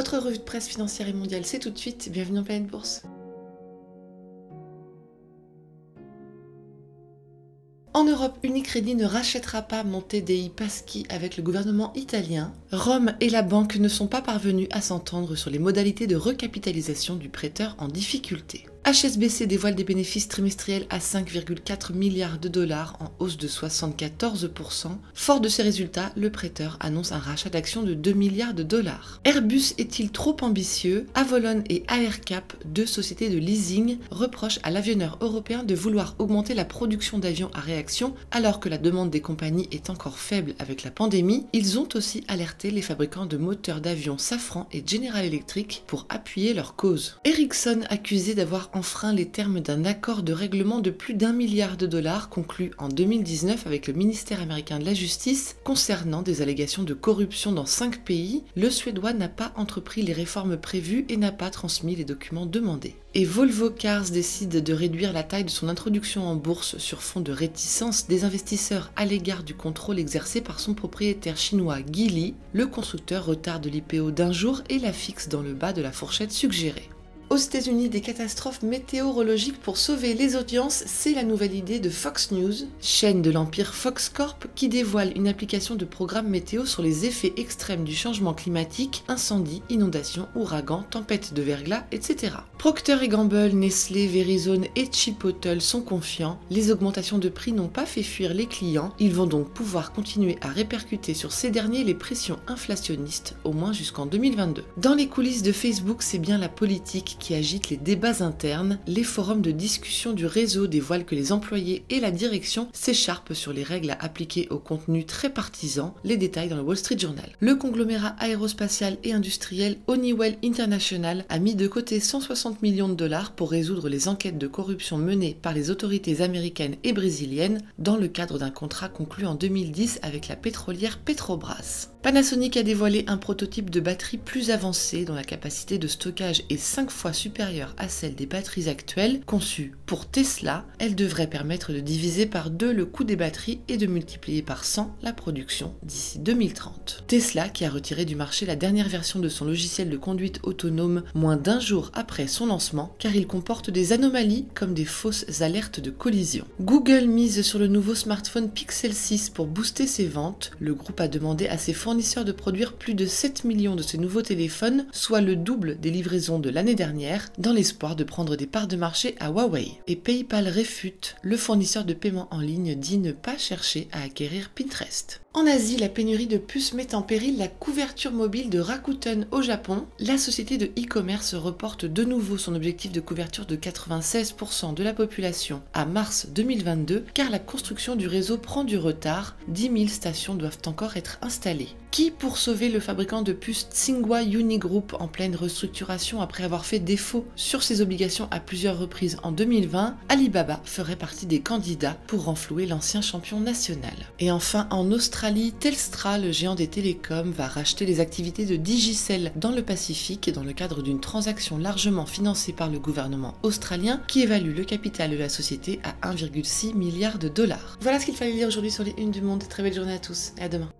Votre revue de presse financière et mondiale, c'est tout de suite. Bienvenue en Planète Bourse. En Europe, Unicredit ne rachètera pas Monte dei Paschi avec le gouvernement italien. Rome et la banque ne sont pas parvenus à s'entendre sur les modalités de recapitalisation du prêteur en difficulté. HSBC dévoile des bénéfices trimestriels à 5,4 milliards de dollars en hausse de 74%. Fort de ces résultats, le prêteur annonce un rachat d'actions de 2 milliards de dollars. Airbus est-il trop ambitieux? Avolon et AerCap, deux sociétés de leasing, reprochent à l'avionneur européen de vouloir augmenter la production d'avions à réaction alors que la demande des compagnies est encore faible avec la pandémie. Ils ont aussi alerté les fabricants de moteurs d'avions Safran et General Electric pour appuyer leur cause. Ericsson accusé d'avoir enfreint les termes d'un accord de règlement de plus d'1 milliard de dollars conclu en 2019 avec le ministère américain de la Justice concernant des allégations de corruption dans 5 pays, le Suédois n'a pas entrepris les réformes prévues et n'a pas transmis les documents demandés. Et Volvo Cars décide de réduire la taille de son introduction en bourse sur fond de réticence des investisseurs à l'égard du contrôle exercé par son propriétaire chinois Geely. Le constructeur retarde l'IPO d'1 jour et la fixe dans le bas de la fourchette suggérée. Aux États-Unis, des catastrophes météorologiques pour sauver les audiences, c'est la nouvelle idée de Fox News, chaîne de l'empire Fox Corp qui dévoile une application de programme météo sur les effets extrêmes du changement climatique, incendies, inondations, ouragans, tempêtes de verglas, etc. Procter & Gamble, Nestlé, Verizon et Chipotle sont confiants, les augmentations de prix n'ont pas fait fuir les clients, ils vont donc pouvoir continuer à répercuter sur ces derniers les pressions inflationnistes, au moins jusqu'en 2022. Dans les coulisses de Facebook, c'est bien la politique qui agite les débats internes, les forums de discussion du réseau dévoilent que les employés et la direction s'écharpent sur les règles à appliquer au contenu très partisan, les détails dans le Wall Street Journal. Le conglomérat aérospatial et industriel Honeywell International a mis de côté 160 millions de dollars pour résoudre les enquêtes de corruption menées par les autorités américaines et brésiliennes dans le cadre d'un contrat conclu en 2010 avec la pétrolière Petrobras. Panasonic a dévoilé un prototype de batterie plus avancé dont la capacité de stockage est 5 fois supérieure à celle des batteries actuelles. Conçue pour Tesla, elle devrait permettre de diviser par 2 le coût des batteries et de multiplier par 100 la production d'ici 2030. Tesla, qui a retiré du marché la dernière version de son logiciel de conduite autonome moins d'1 jour après son lancement, car il comporte des anomalies comme des fausses alertes de collision. Google mise sur le nouveau smartphone Pixel 6 pour booster ses ventes. Le groupe a demandé à ses fournisseurs de produire plus de 7 millions de ces nouveaux téléphones, soit le double des livraisons de l'année dernière, dans l'espoir de prendre des parts de marché à Huawei. Et PayPal réfute, le fournisseur de paiement en ligne dit ne pas chercher à acquérir Pinterest. En Asie, la pénurie de puces met en péril la couverture mobile de Rakuten au Japon. La société de e-commerce reporte de nouveau son objectif de couverture de 96% de la population à mars 2022 car la construction du réseau prend du retard. 10 000 stations doivent encore être installées. Qui pour sauver le fabricant de puces Tsinghua Unigroup en pleine restructuration après avoir fait défaut sur ses obligations à plusieurs reprises en 2020, Alibaba ferait partie des candidats pour renflouer l'ancien champion national. Et enfin, en Australie, Telstra, le géant des télécoms, va racheter les activités de Digicel dans le Pacifique dans le cadre d'une transaction largement financée par le gouvernement australien qui évalue le capital de la société à 1,6 milliard de dollars. Voilà ce qu'il fallait lire aujourd'hui sur les unes du Monde. Très belle journée à tous et à demain.